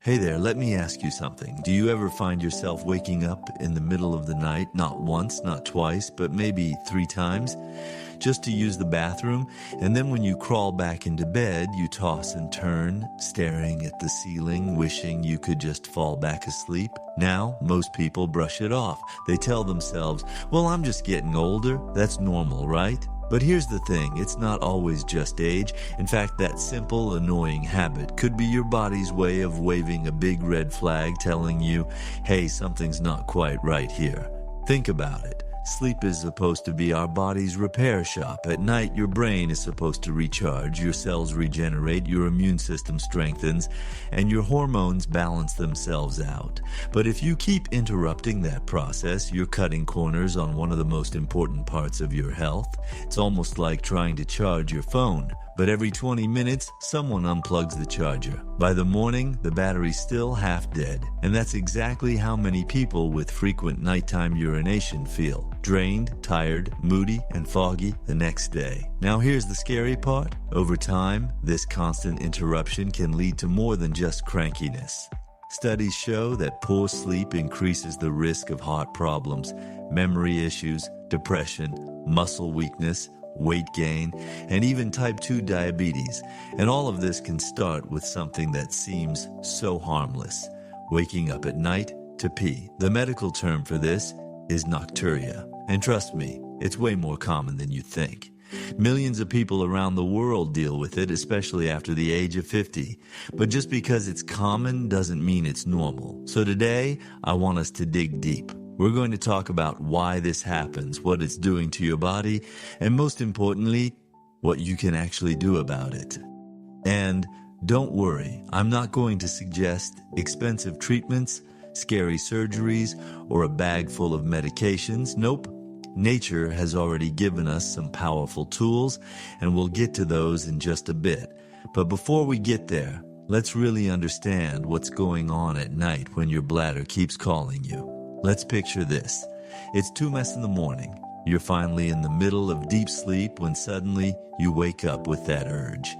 Hey there, let me ask you something. Do you ever find yourself waking up in the middle of the night, not once, not twice, but maybe 3 times, just to use the bathroom? And then when you crawl back into bed, you toss and turn, staring at the ceiling, wishing you could just fall back asleep? Now, most people brush it off. They tell themselves, well, I'm just getting older. That's normal, right? But here's the thing, it's not always just age. In fact, that simple, annoying habit could be your body's way of waving a big red flag telling you, hey, something's not quite right here. Think about it. Sleep is supposed to be our body's repair shop. At night, your brain is supposed to recharge, your cells regenerate, your immune system strengthens, and your hormones balance themselves out. But if you keep interrupting that process, you're cutting corners on one of the most important parts of your health. It's almost like trying to charge your phone. But every 20 minutes, someone unplugs the charger. By the morning, the battery's still half dead. And that's exactly how many people with frequent nighttime urination feel. Drained, tired, moody, and foggy the next day. Now here's the scary part. Over time, this constant interruption can lead to more than just crankiness. Studies show that poor sleep increases the risk of heart problems, memory issues, depression, muscle weakness, weight gain, and even type 2 diabetes. And all of this can start with something that seems so harmless: waking up at night to pee. The medical term for this is Nocturia. And trust me, it's way more common than you think. Millions of people around the world deal with it, especially after the age of 50. But just because it's common doesn't mean it's normal. So today, I want us to dig deep. We're going to talk about why this happens, what it's doing to your body, and most importantly, what you can actually do about it. And don't worry, I'm not going to suggest expensive treatments, scary surgeries, or a bag full of medications. Nope. Nature has already given us some powerful tools, and we'll get to those in just a bit. But before we get there, let's really understand what's going on at night when your bladder keeps calling you. Let's picture this. It's 2 in the morning. You're finally in the middle of deep sleep when suddenly you wake up with that urge.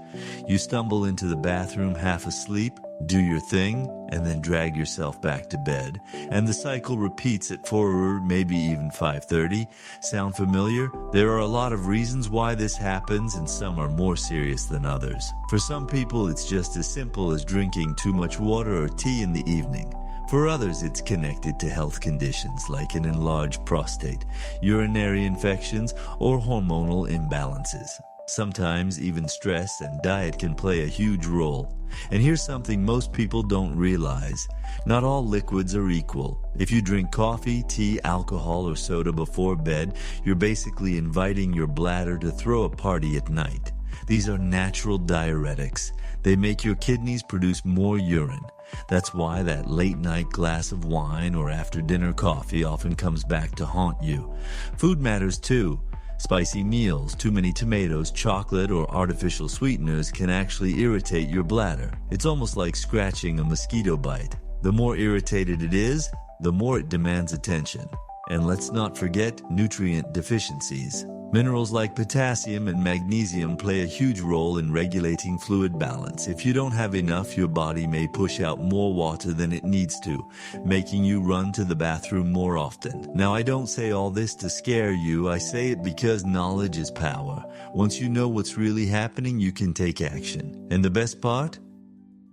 You stumble into the bathroom half asleep, do your thing, and then drag yourself back to bed. And the cycle repeats at 4 or maybe even 5:30. Sound familiar? There are a lot of reasons why this happens, and some are more serious than others. For some people, it's just as simple as drinking too much water or tea in the evening. For others, it's connected to health conditions like an enlarged prostate, urinary infections, or hormonal imbalances. Sometimes even stress and diet can play a huge role. And here's something most people don't realize. Not all liquids are equal. If you drink coffee, tea, alcohol, or soda before bed, you're basically inviting your bladder to throw a party at night. These are natural diuretics. They make your kidneys produce more urine. That's why that late-night glass of wine or after-dinner coffee often comes back to haunt you. Food matters too. Spicy meals, too many tomatoes, chocolate, or artificial sweeteners can actually irritate your bladder. It's almost like scratching a mosquito bite. The more irritated it is, the more it demands attention. And let's not forget nutrient deficiencies. Minerals like potassium and magnesium play a huge role in regulating fluid balance. If you don't have enough, your body may push out more water than it needs to, making you run to the bathroom more often. Now, I don't say all this to scare you. I say it because knowledge is power. Once you know what's really happening, you can take action. And the best part?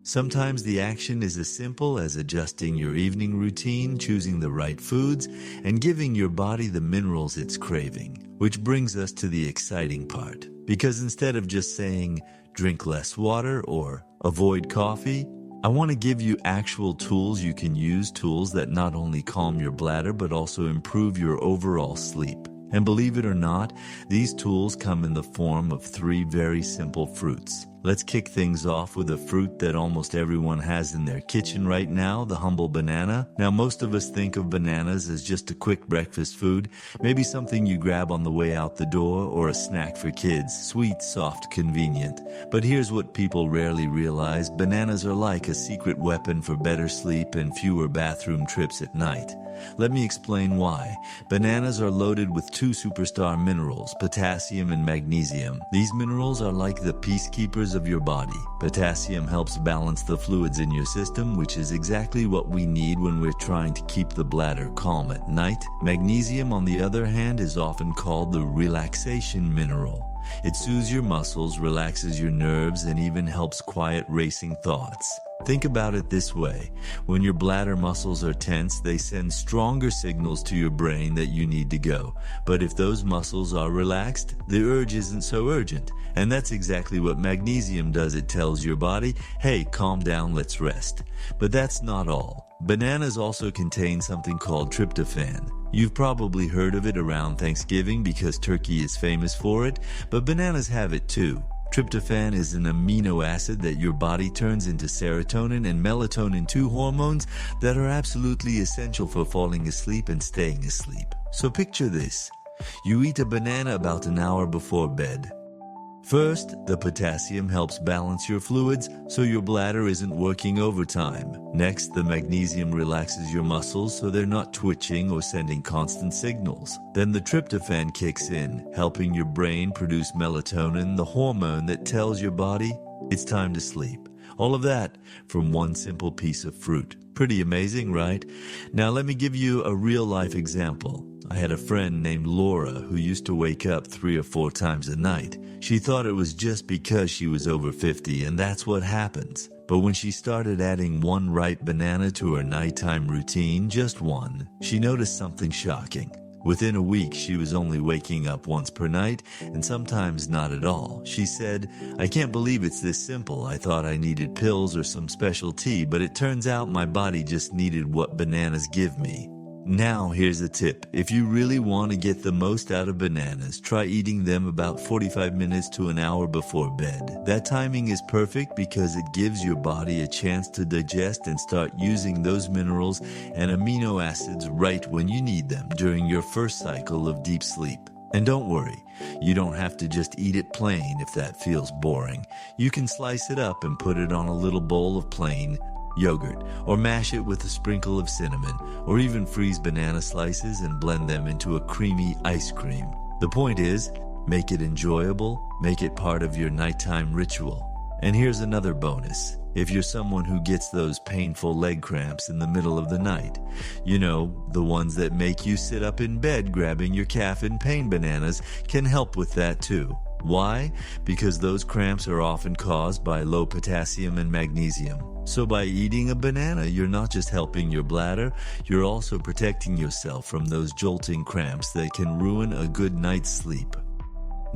Sometimes the action is as simple as adjusting your evening routine, choosing the right foods, and giving your body the minerals it's craving. Which brings us to the exciting part. Because instead of just saying, drink less water or avoid coffee, I want to give you actual tools you can use, tools that not only calm your bladder, but also improve your overall sleep. And believe it or not, these tools come in the form of 3 very simple fruits. Let's kick things off with a fruit that almost everyone has in their kitchen right now, the humble banana. Now, most of us think of bananas as just a quick breakfast food, maybe something you grab on the way out the door, or a snack for kids, sweet, soft, convenient. But here's what people rarely realize. Bananas are like a secret weapon for better sleep and fewer bathroom trips at night. Let me explain why. Bananas are loaded with two superstar minerals, potassium and magnesium. These minerals are like the peacekeepers of your body. Potassium helps balance the fluids in your system, which is exactly what we need when we're trying to keep the bladder calm at night. Magnesium, on the other hand, is often called the relaxation mineral. It soothes your muscles, relaxes your nerves, and even helps quiet racing thoughts. Think about it this way. When your bladder muscles are tense, they send stronger signals to your brain that you need to go. But if those muscles are relaxed, the urge isn't so urgent. And that's exactly what magnesium does. It tells your body, hey, calm down, let's rest. But that's not all. Bananas also contain something called tryptophan. You've probably heard of it around Thanksgiving because turkey is famous for it, but bananas have it too. Tryptophan is an amino acid that your body turns into serotonin and melatonin, two hormones that are absolutely essential for falling asleep and staying asleep. So picture this. You eat a banana about an hour before bed. First, the potassium helps balance your fluids so your bladder isn't working overtime. Next, the magnesium relaxes your muscles so they're not twitching or sending constant signals. Then the tryptophan kicks in, helping your brain produce melatonin, the hormone that tells your body it's time to sleep. All of that from one simple piece of fruit. Pretty amazing, right? Now let me give you a real-life example. I had a friend named Laura who used to wake up 3 or 4 times a night. She thought it was just because she was over 50, and that's what happens. But when she started adding one ripe banana to her nighttime routine, just one, she noticed something shocking. Within a week, she was only waking up once per night, and sometimes not at all. She said, I can't believe it's this simple. I thought I needed pills or some special tea, but it turns out my body just needed what bananas give me. Now, here's a tip. If you really want to get the most out of bananas, try eating them about 45 minutes to an hour before bed. That timing is perfect because it gives your body a chance to digest and start using those minerals and amino acids right when you need them during your first cycle of deep sleep. And don't worry, you don't have to just eat it plain if that feels boring. You can slice it up and put it on a little bowl of plain yogurt, or mash it with a sprinkle of cinnamon, or even freeze banana slices and blend them into a creamy ice cream. The point is, make it enjoyable, make it part of your nighttime ritual. And here's another bonus. If you're someone who gets those painful leg cramps in the middle of the night, you know, the ones that make you sit up in bed grabbing your caffeine pain bananas can help with that too. Why? Because those cramps are often caused by low potassium and magnesium. So by eating a banana, you're not just helping your bladder, you're also protecting yourself from those jolting cramps that can ruin a good night's sleep.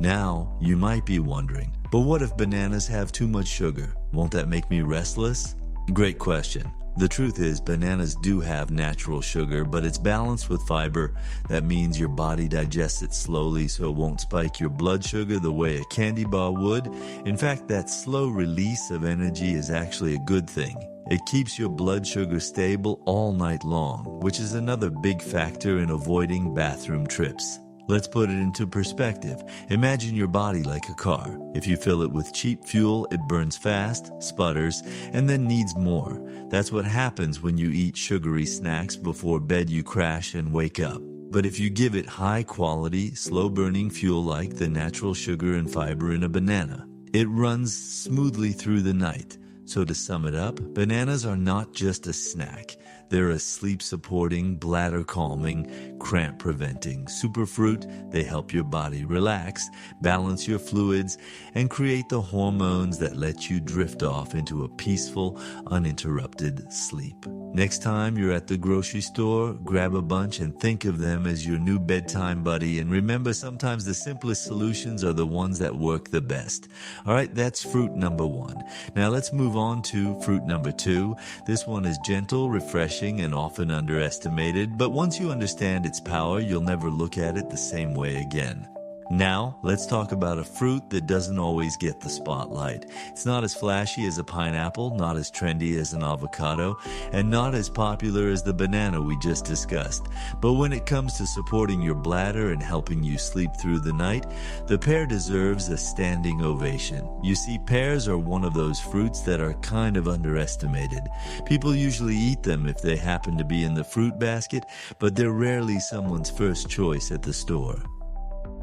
Now, you might be wondering, but what if bananas have too much sugar? Won't that make me restless? Great question. The truth is, bananas do have natural sugar, but it's balanced with fiber. That means your body digests it slowly so it won't spike your blood sugar the way a candy bar would. In fact, that slow release of energy is actually a good thing. It keeps your blood sugar stable all night long, which is another big factor in avoiding bathroom trips. Let's put it into perspective. Imagine your body like a car. If you fill it with cheap fuel, it burns fast, sputters, and then needs more. That's what happens when you eat sugary snacks before bed. You crash and wake up. But if you give it high quality, slow burning fuel like the natural sugar and fiber in a banana, it runs smoothly through the night. So to sum it up, bananas are not just a snack. They're a sleep-supporting, bladder-calming, cramp-preventing superfruit. They help your body relax, balance your fluids, and create the hormones that let you drift off into a peaceful, uninterrupted sleep. Next time you're at the grocery store, grab a bunch and think of them as your new bedtime buddy. And remember, sometimes the simplest solutions are the ones that work the best. All right, that's fruit number 1. Now let's move on to fruit number 2. This one is gentle, refreshing, and often underestimated. But once you understand its power, you'll never look at it the same way again. Now, let's talk about a fruit that doesn't always get the spotlight. It's not as flashy as a pineapple, not as trendy as an avocado, and not as popular as the banana we just discussed. But when it comes to supporting your bladder and helping you sleep through the night, the pear deserves a standing ovation. You see, pears are one of those fruits that are kind of underestimated. People usually eat them if they happen to be in the fruit basket, but they're rarely someone's first choice at the store.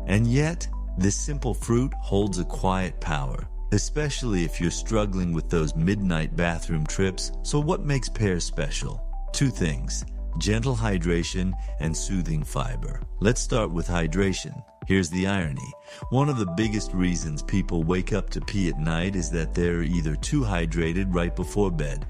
And yet, this simple fruit holds a quiet power, especially if you're struggling with those midnight bathroom trips. So what makes pears special? Two things: gentle hydration and soothing fiber. Let's start with hydration. Here's the irony. One of the biggest reasons people wake up to pee at night is that they're either too hydrated right before bed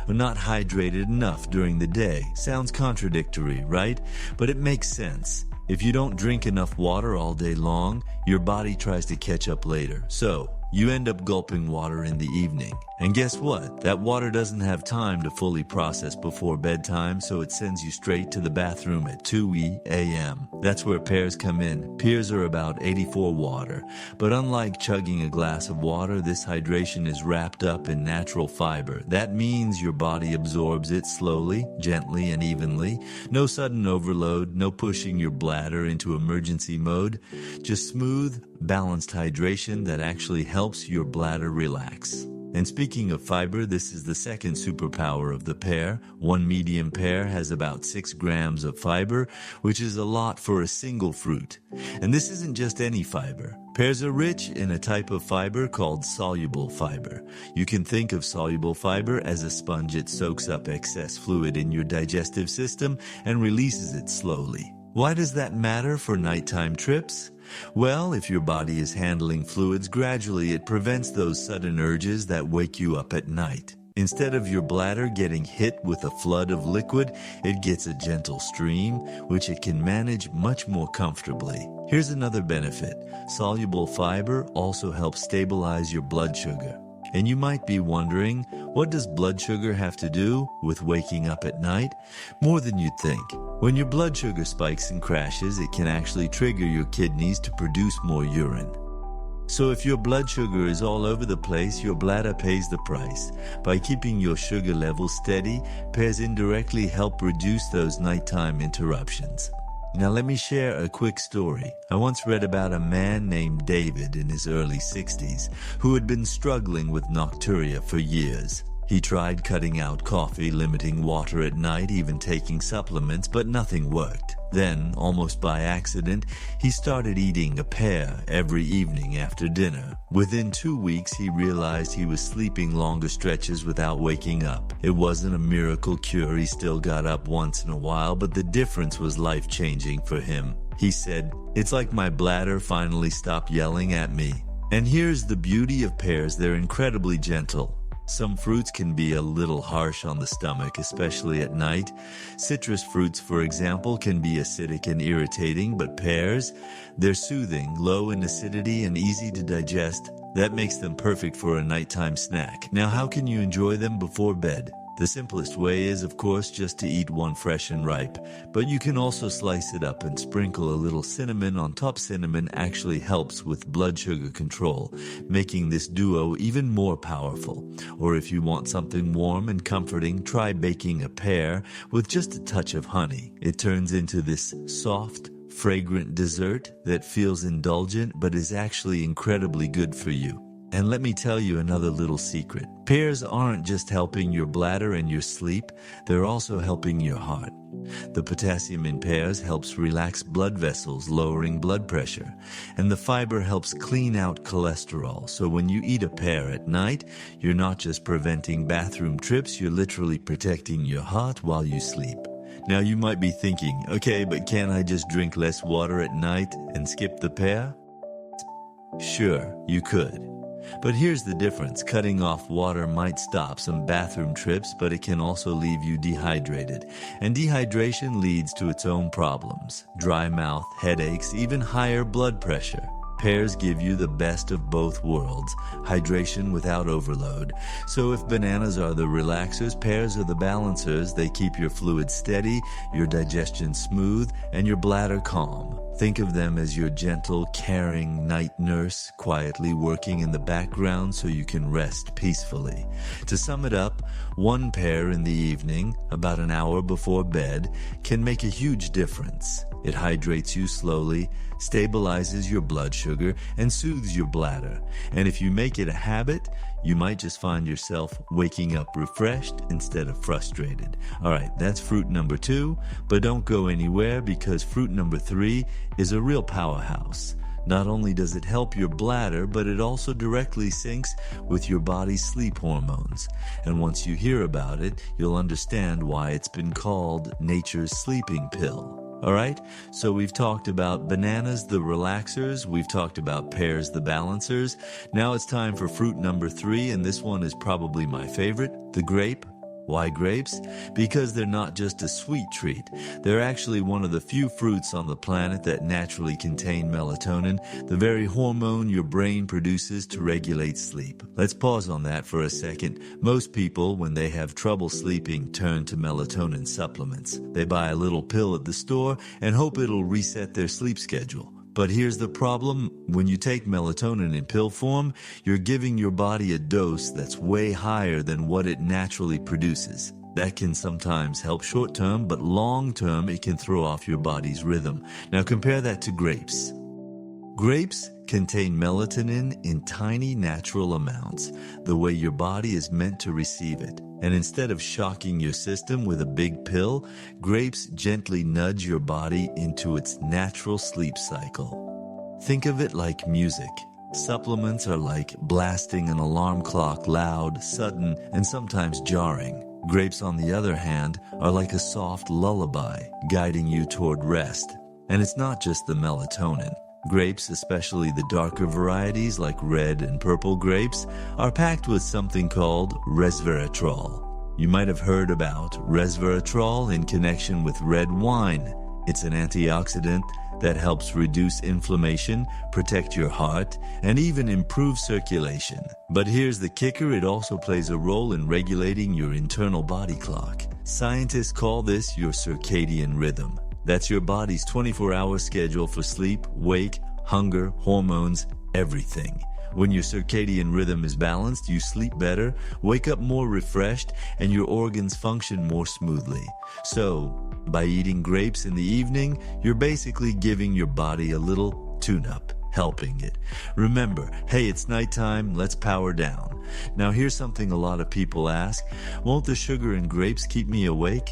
or not hydrated enough during the day. Sounds contradictory, right? But it makes sense. If you don't drink enough water all day long, your body tries to catch up later. So, you end up gulping water in the evening. And guess what? That water doesn't have time to fully process before bedtime, so it sends you straight to the bathroom at 2 a.m. That's where pears come in. Pears are about 84 water. But unlike chugging a glass of water, this hydration is wrapped up in natural fiber. That means your body absorbs it slowly, gently, and evenly. No sudden overload, no pushing your bladder into emergency mode. Just smooth, balanced hydration that actually helps your bladder relax. And speaking of fiber, this is the second superpower of the pear. One medium pear has about 6 grams of fiber, which is a lot for a single fruit. And this isn't just any fiber. Pears are rich in a type of fiber called soluble fiber. You can think of soluble fiber as a sponge. It soaks up excess fluid in your digestive system and releases it slowly. Why does that matter for nighttime trips? Well, if your body is handling fluids gradually, it prevents those sudden urges that wake you up at night. Instead of your bladder getting hit with a flood of liquid, it gets a gentle stream, which it can manage much more comfortably. Here's another benefit. Soluble fiber also helps stabilize your blood sugar. And you might be wondering, what does blood sugar have to do with waking up at night? More than you'd think. When your blood sugar spikes and crashes, it can actually trigger your kidneys to produce more urine. So if your blood sugar is all over the place, your bladder pays the price. By keeping your sugar levels steady, pears indirectly help reduce those nighttime interruptions. Now let me share a quick story. I once read about a man named David in his early 60s who had been struggling with Nocturia for years. He tried cutting out coffee, limiting water at night, even taking supplements, but nothing worked. Then, almost by accident, he started eating a pear every evening after dinner. Within 2 weeks, he realized he was sleeping longer stretches without waking up. It wasn't a miracle cure. He still got up once in a while, but the difference was life-changing for him. He said, "It's like my bladder finally stopped yelling at me." And here's the beauty of pears. They're incredibly gentle. Some fruits can be a little harsh on the stomach, especially at night. Citrus fruits, for example, can be acidic and irritating, but pears, they're soothing, low in acidity, and easy to digest. That makes them perfect for a nighttime snack. Now, how can you enjoy them before bed? The simplest way is, of course, just to eat one fresh and ripe, but you can also slice it up and sprinkle a little cinnamon on top. Cinnamon actually helps with blood sugar control, making this duo even more powerful. Or if you want something warm and comforting, try baking a pear with just a touch of honey. It turns into this soft, fragrant dessert that feels indulgent but is actually incredibly good for you. And let me tell you another little secret. Pears aren't just helping your bladder and your sleep, they're also helping your heart. The potassium in pears helps relax blood vessels, lowering blood pressure. And the fiber helps clean out cholesterol. So when you eat a pear at night, you're not just preventing bathroom trips, you're literally protecting your heart while you sleep. Now you might be thinking, okay, but can't I just drink less water at night and skip the pear? Sure, you could. But here's the difference. Cutting off water might stop some bathroom trips, but it can also leave you dehydrated. And dehydration leads to its own problems. Dry mouth, headaches, even higher blood pressure. Pears give you the best of both worlds, hydration without overload. So if bananas are the relaxers, pears are the balancers. They keep your fluid steady, your digestion smooth, and your bladder calm. Think of them as your gentle, caring night nurse, quietly working in the background so you can rest peacefully. To sum it up, 1 pear in the evening, about an hour before bed, can make a huge difference. It hydrates you slowly, stabilizes your blood sugar, and soothes your bladder. And if you make it a habit, you might just find yourself waking up refreshed instead of frustrated. All right, that's fruit number 2, but don't go anywhere because fruit number 3 is a real powerhouse. Not only does it help your bladder, but it also directly syncs with your body's sleep hormones. And once you hear about it, you'll understand why it's been called nature's sleeping pill. All right, so we've talked about bananas, the relaxers. We've talked about pears, the balancers. Now it's time for fruit number 3, and this one is probably my favorite, the grape. Why grapes? Because they're not just a sweet treat. They're actually one of the few fruits on the planet that naturally contain melatonin, the very hormone your brain produces to regulate sleep. Let's pause on that for a second. Most people, when they have trouble sleeping, turn to melatonin supplements. They buy a little pill at the store and hope it'll reset their sleep schedule. But here's the problem. When you take melatonin in pill form, you're giving your body a dose that's way higher than what it naturally produces. That can sometimes help short term, but long term it can throw off your body's rhythm. Now compare that to grapes. Grapes contain melatonin in tiny natural amounts, the way your body is meant to receive it. And instead of shocking your system with a big pill, grapes gently nudge your body into its natural sleep cycle. Think of it like music. Supplements are like blasting an alarm clock, loud, sudden, and sometimes jarring. Grapes, on the other hand, are like a soft lullaby, guiding you toward rest. And it's not just the melatonin. Grapes, especially the darker varieties like red and purple grapes, are packed with something called resveratrol. You might have heard about resveratrol in connection with red wine. It's an antioxidant that helps reduce inflammation, protect your heart, and even improve circulation. But here's the kicker, it also plays a role in regulating your internal body clock. Scientists call this your circadian rhythm. That's your body's 24-hour schedule for sleep, wake, hunger, hormones, everything. When your circadian rhythm is balanced, you sleep better, wake up more refreshed, and your organs function more smoothly. So, by eating grapes in the evening, you're basically giving your body a little tune-up, helping it. Remember, hey, it's nighttime, let's power down. Now here's something a lot of people ask, won't the sugar in grapes keep me awake?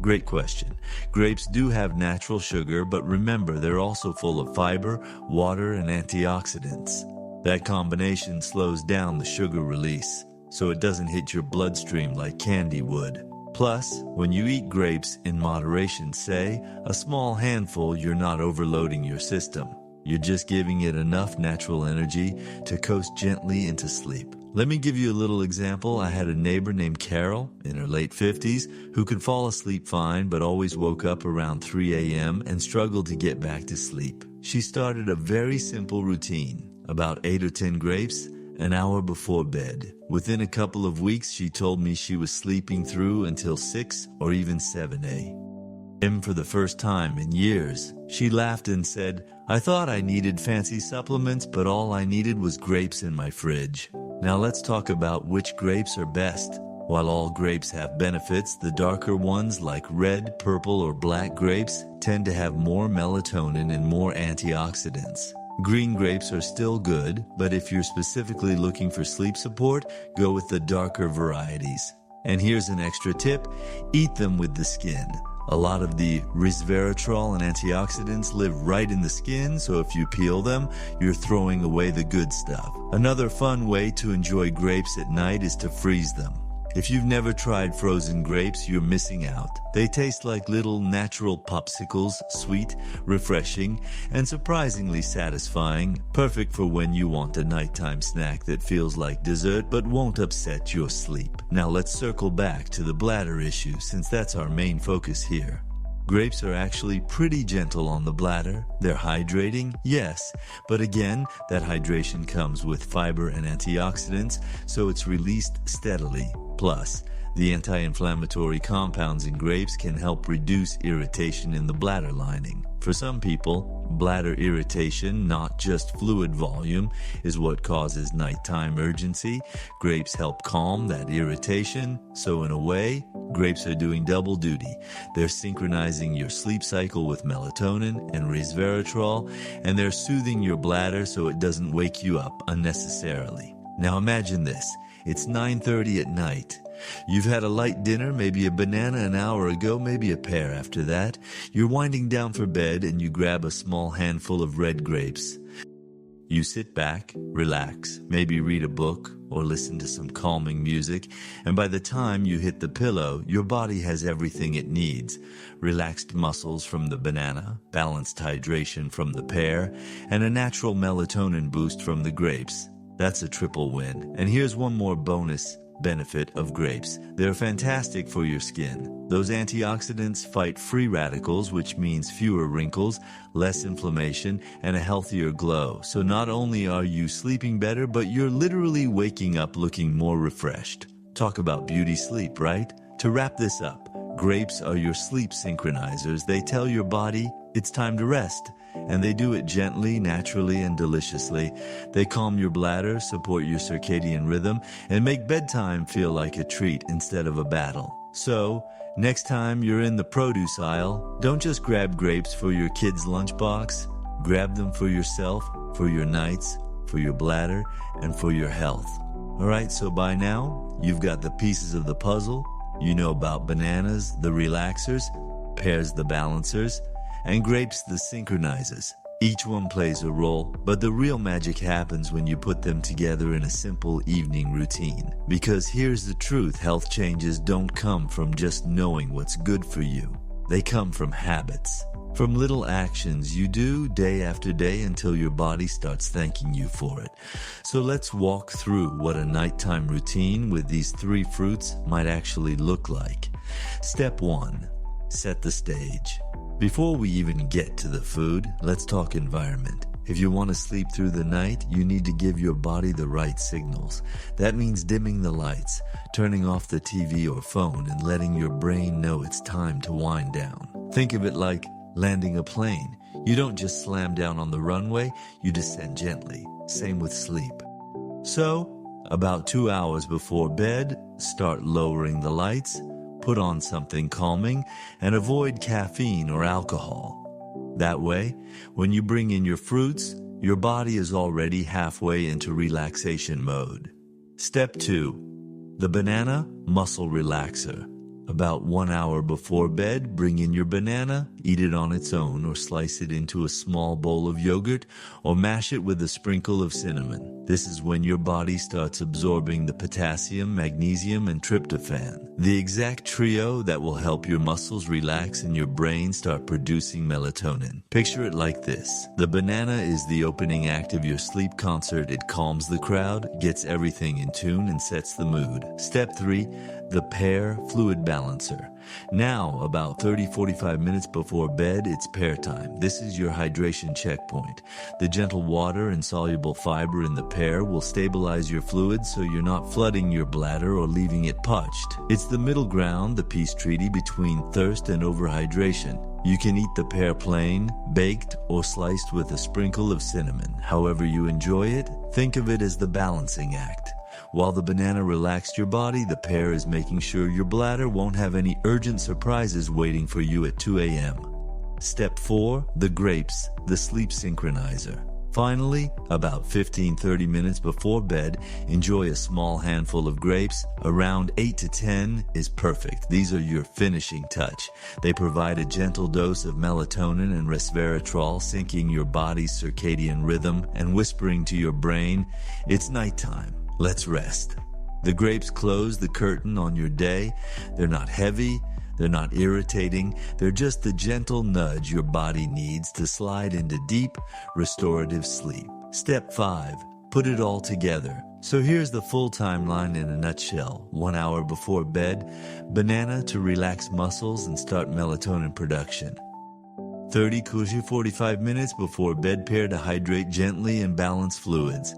Great question. Grapes do have natural sugar, but remember, they're also full of fiber, water, and antioxidants. That combination slows down the sugar release, so it doesn't hit your bloodstream like candy would. Plus, when you eat grapes in moderation, say, a small handful, you're not overloading your system. You're just giving it enough natural energy to coast gently into sleep. Let me give you a little example. I had a neighbor named Carol in her late 50s who could fall asleep fine but always woke up around 3 a.m. and struggled to get back to sleep. She started a very simple routine, about 8 or 10 grapes, an hour before bed. Within a couple of weeks, she told me she was sleeping through until 6 or even 7 a.m. For the first time in years. She laughed and said, I thought I needed fancy supplements, but all I needed was grapes in my fridge. Now let's talk about which grapes are best. While all grapes have benefits, the darker ones like red, purple, or black grapes tend to have more melatonin and more antioxidants. Green grapes are still good, but if you're specifically looking for sleep support, go with the darker varieties. And here's an extra tip, eat them with the skin. A lot of the resveratrol and antioxidants live right in the skin, so if you peel them, you're throwing away the good stuff. Another fun way to enjoy grapes at night is to freeze them. If you've never tried frozen grapes, you're missing out. They taste like little natural popsicles, sweet, refreshing, and surprisingly satisfying, perfect for when you want a nighttime snack that feels like dessert but won't upset your sleep. Now let's circle back to the bladder issue since that's our main focus here. Grapes are actually pretty gentle on the bladder. They're hydrating, yes, but again, that hydration comes with fiber and antioxidants, so it's released steadily. Plus, The anti-inflammatory compounds in grapes can help reduce irritation in the bladder lining. For some people, bladder irritation, not just fluid volume, is what causes nighttime urgency. Grapes help calm that irritation. So in a way, grapes are doing double duty. They're synchronizing your sleep cycle with melatonin and resveratrol, and they're soothing your bladder so it doesn't wake you up unnecessarily. Now imagine this. It's 9:30 at night. You've had a light dinner, maybe a banana an hour ago, maybe a pear after that. You're winding down for bed and you grab a small handful of red grapes. You sit back, relax, maybe read a book or listen to some calming music, and by the time you hit the pillow, your body has everything it needs. Relaxed muscles from the banana, balanced hydration from the pear, and a natural melatonin boost from the grapes. That's a triple win. And here's one more bonus benefit of grapes. They're fantastic for your skin. Those antioxidants fight free radicals, which means fewer wrinkles, less inflammation, and a healthier glow. So not only are you sleeping better, but you're literally waking up looking more refreshed. Talk about beauty sleep, right? To wrap this up, grapes are your sleep synchronizers. They tell your body it's time to rest. And they do it gently, naturally, and deliciously. They calm your bladder, support your circadian rhythm, and make bedtime feel like a treat instead of a battle. So, next time you're in the produce aisle, don't just grab grapes for your kid's lunchbox. Grab them for yourself, for your nights, for your bladder, and for your health. Alright, so by now, you've got the pieces of the puzzle. You know about bananas, the relaxers, pears, the balancers, and grapes, the synchronizers. Each one plays a role, but the real magic happens when you put them together in a simple evening routine. Because here's the truth, health changes don't come from just knowing what's good for you. They come from habits, from little actions you do day after day until your body starts thanking you for it. So let's walk through what a nighttime routine with these 3 fruits might actually look like. Step 1. Set the stage. Before we even get to the food, let's talk environment. If you want to sleep through the night, you need to give your body the right signals. That means dimming the lights, turning off the TV or phone, and letting your brain know it's time to wind down. Think of it like landing a plane. You don't just slam down on the runway, you descend gently. Same with sleep. So, about 2 hours before bed, start lowering the lights, put on something calming, and avoid caffeine or alcohol. That way, when you bring in your fruits, your body is already halfway into relaxation mode. Step 2. The banana muscle relaxer. About 1 hour before bed, bring in your banana, eat it on its own, or slice it into a small bowl of yogurt, or mash it with a sprinkle of cinnamon. This is when your body starts absorbing the potassium, magnesium, and tryptophan, the exact trio that will help your muscles relax and your brain start producing melatonin. Picture it like this. The banana is the opening act of your sleep concert. It calms the crowd, gets everything in tune, and sets the mood. Step 3. The pear fluid balancer. Now, about 30-45 minutes before bed, it's pear time. This is your hydration checkpoint. The gentle water and soluble fiber in the pear will stabilize your fluids so you're not flooding your bladder or leaving it parched. It's the middle ground, the peace treaty between thirst and overhydration. You can eat the pear plain, baked, or sliced with a sprinkle of cinnamon. However you enjoy it, think of it as the balancing act. While the banana relaxed your body, the pear is making sure your bladder won't have any urgent surprises waiting for you at 2 a.m. Step 4. The grapes, the sleep synchronizer. Finally, about 15-30 minutes before bed, enjoy a small handful of grapes. Around 8 to 10 is perfect. These are your finishing touch. They provide a gentle dose of melatonin and resveratrol, syncing your body's circadian rhythm and whispering to your brain, it's nighttime. Let's rest. The grapes close the curtain on your day. They're not heavy. They're not irritating. They're just the gentle nudge your body needs to slide into deep, restorative sleep. Step 5. Put it all together. So here's the full timeline in a nutshell. 1 hour before bed, banana to relax muscles and start melatonin production. 30 to 45 minutes before bed pear to hydrate gently and balance fluids.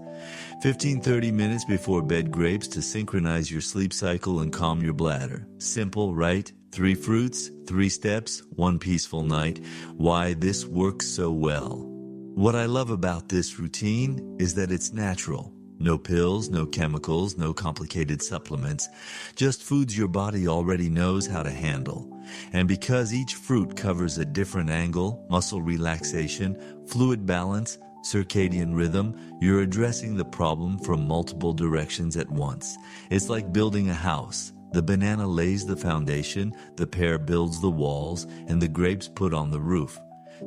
15-30 minutes before bed grapes to synchronize your sleep cycle and calm your bladder. Simple, right? 3 fruits, 3 steps, 1 peaceful night. Why this works so well. What I love about this routine is that it's natural. No pills, no chemicals, no complicated supplements. Just foods your body already knows how to handle. And because each fruit covers a different angle, muscle relaxation, fluid balance, circadian rhythm, you're addressing the problem from multiple directions at once. It's like building a house. The banana lays the foundation, the pear builds the walls, and the grapes put on the roof.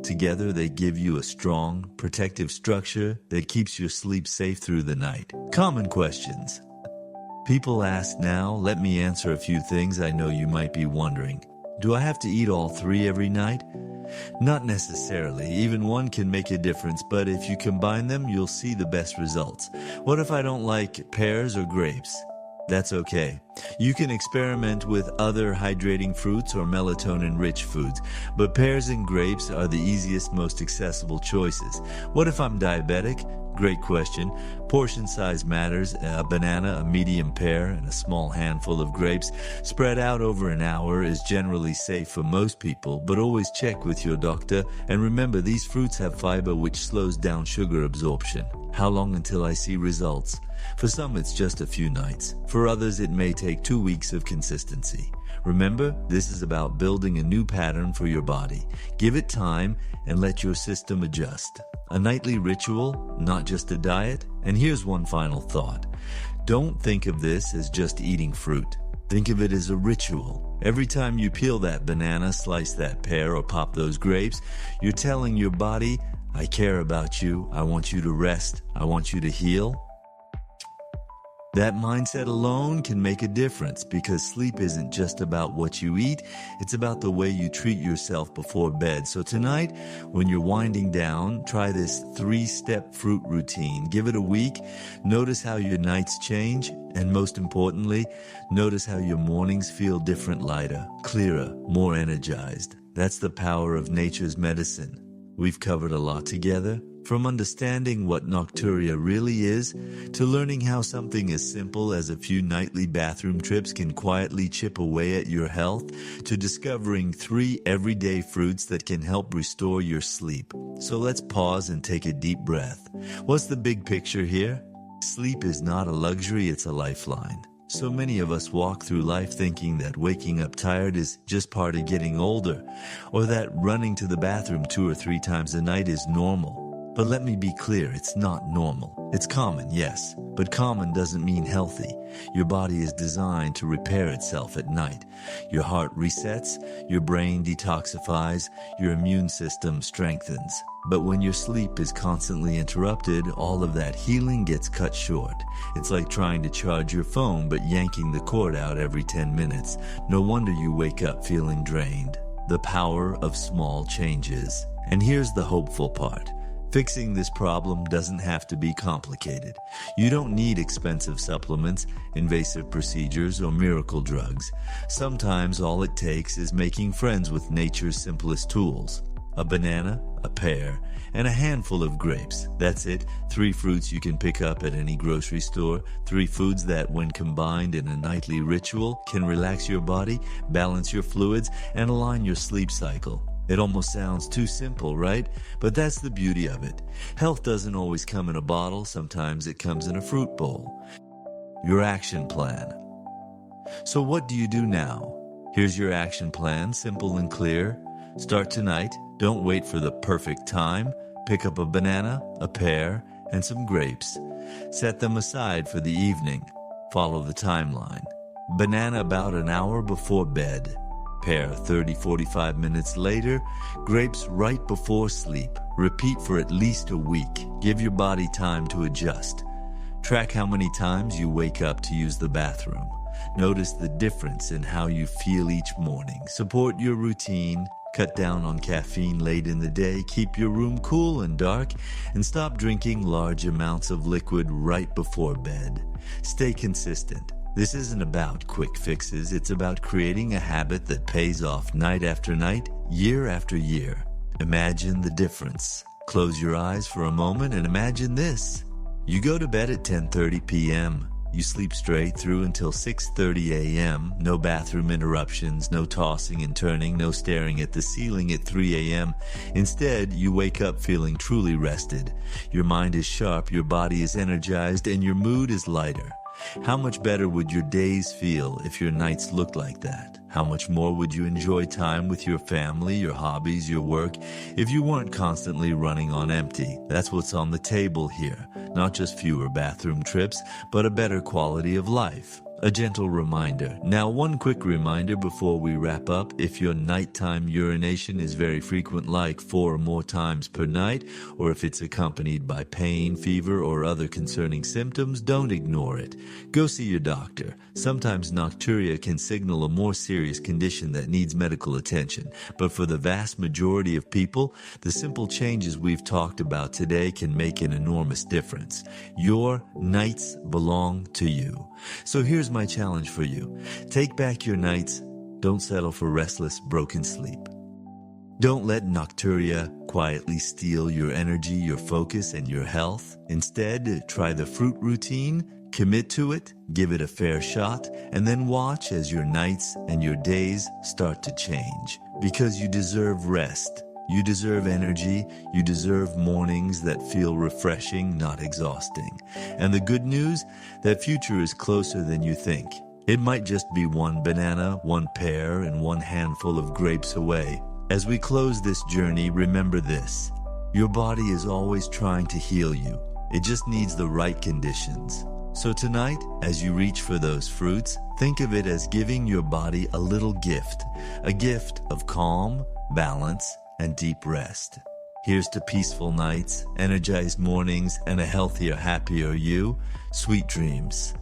Together, they give you a strong, protective structure that keeps your sleep safe through the night. Common questions. People ask now, let me answer a few things I know you might be wondering. Do I have to eat all 3 every night? Not necessarily. Even one can make a difference, but if you combine them, you'll see the best results. What if I don't like pears or grapes? That's okay. You can experiment with other hydrating fruits or melatonin-rich foods, but pears and grapes are the easiest, most accessible choices. What if I'm diabetic? Great question. Portion size matters. A banana, a medium pear, and a small handful of grapes spread out over an hour is generally safe for most people, but always check with your doctor. And remember, these fruits have fiber which slows down sugar absorption. How long until I see results? For some, it's just a few nights. For others, it may take 2 weeks of consistency. Remember, this is about building a new pattern for your body. Give it time and let your system adjust. A nightly ritual, not just a diet. And here's one final thought. Don't think of this as just eating fruit. Think of it as a ritual. Every time you peel that banana, slice that pear, or pop those grapes, you're telling your body, I care about you, I want you to rest, I want you to heal. That mindset alone can make a difference because sleep isn't just about what you eat, it's about the way you treat yourself before bed. So tonight, when you're winding down, try this 3-step fruit routine. Give it a week, notice how your nights change, and most importantly, notice how your mornings feel different, lighter, clearer, more energized. That's the power of nature's medicine. We've covered a lot together. From understanding what Nocturia really is, to learning how something as simple as a few nightly bathroom trips can quietly chip away at your health, to discovering 3 everyday fruits that can help restore your sleep. So let's pause and take a deep breath. What's the big picture here? Sleep is not a luxury, it's a lifeline. So many of us walk through life thinking that waking up tired is just part of getting older, or that running to the bathroom 2 or 3 times a night is normal. But let me be clear, it's not normal. It's common, yes, but common doesn't mean healthy. Your body is designed to repair itself at night. Your heart resets, your brain detoxifies, your immune system strengthens. But when your sleep is constantly interrupted, all of that healing gets cut short. It's like trying to charge your phone but yanking the cord out every 10 minutes. No wonder you wake up feeling drained. The power of small changes. And here's the hopeful part. Fixing this problem doesn't have to be complicated. You don't need expensive supplements, invasive procedures, or miracle drugs. Sometimes all it takes is making friends with nature's simplest tools. A banana, a pear, and a handful of grapes. That's it. 3 fruits you can pick up at any grocery store. 3 foods that, when combined in a nightly ritual, can relax your body, balance your fluids, and align your sleep cycle. It almost sounds too simple, right? But that's the beauty of it. Health doesn't always come in a bottle. Sometimes it comes in a fruit bowl. Your action plan. So what do you do now? Here's your action plan, simple and clear. Start tonight. Don't wait for the perfect time. Pick up a banana, a pear, and some grapes. Set them aside for the evening. Follow the timeline. Banana about an hour before bed. Pear 30-45 minutes later, grapes right before sleep. Repeat for at least a week. Give your body time to adjust. Track how many times you wake up to use the bathroom. Notice the difference in how you feel each morning. Support your routine. Cut down on caffeine late in the day. Keep your room cool and dark. And stop drinking large amounts of liquid right before bed. Stay consistent. This isn't about quick fixes. It's about creating a habit that pays off night after night, year after year. Imagine the difference. Close your eyes for a moment and imagine this. You go to bed at 10:30 p.m. You sleep straight through until 6:30 a.m. No bathroom interruptions, no tossing and turning, no staring at the ceiling at 3 a.m. Instead, you wake up feeling truly rested. Your mind is sharp, your body is energized, and your mood is lighter. How much better would your days feel if your nights looked like that? How much more would you enjoy time with your family, your hobbies, your work, if you weren't constantly running on empty? That's what's on the table here. Not just fewer bathroom trips, but a better quality of life. A gentle reminder. Now, one quick reminder before we wrap up. If your nighttime urination is very frequent, like 4 or more times per night, or if it's accompanied by pain, fever, or other concerning symptoms, don't ignore it. Go see your doctor. Sometimes nocturia can signal a more serious condition that needs medical attention. But for the vast majority of people, the simple changes we've talked about today can make an enormous difference. Your nights belong to you. So here's my challenge for you. Take back your nights. Don't settle for restless, broken sleep. Don't let Nocturia quietly steal your energy, your focus, and your health. Instead, try the fruit routine, commit to it, give it a fair shot, and then watch as your nights and your days start to change. Because you deserve rest. You deserve energy. You deserve mornings that feel refreshing, not exhausting. And the good news, that future is closer than you think. It might just be one banana, one pear, and one handful of grapes away. As we close this journey, remember this. Your body is always trying to heal you. It just needs the right conditions. So tonight, as you reach for those fruits, think of it as giving your body a little gift. A gift of calm, balance, and deep rest. Here's to peaceful nights, energized mornings, and a healthier, happier you. Sweet dreams.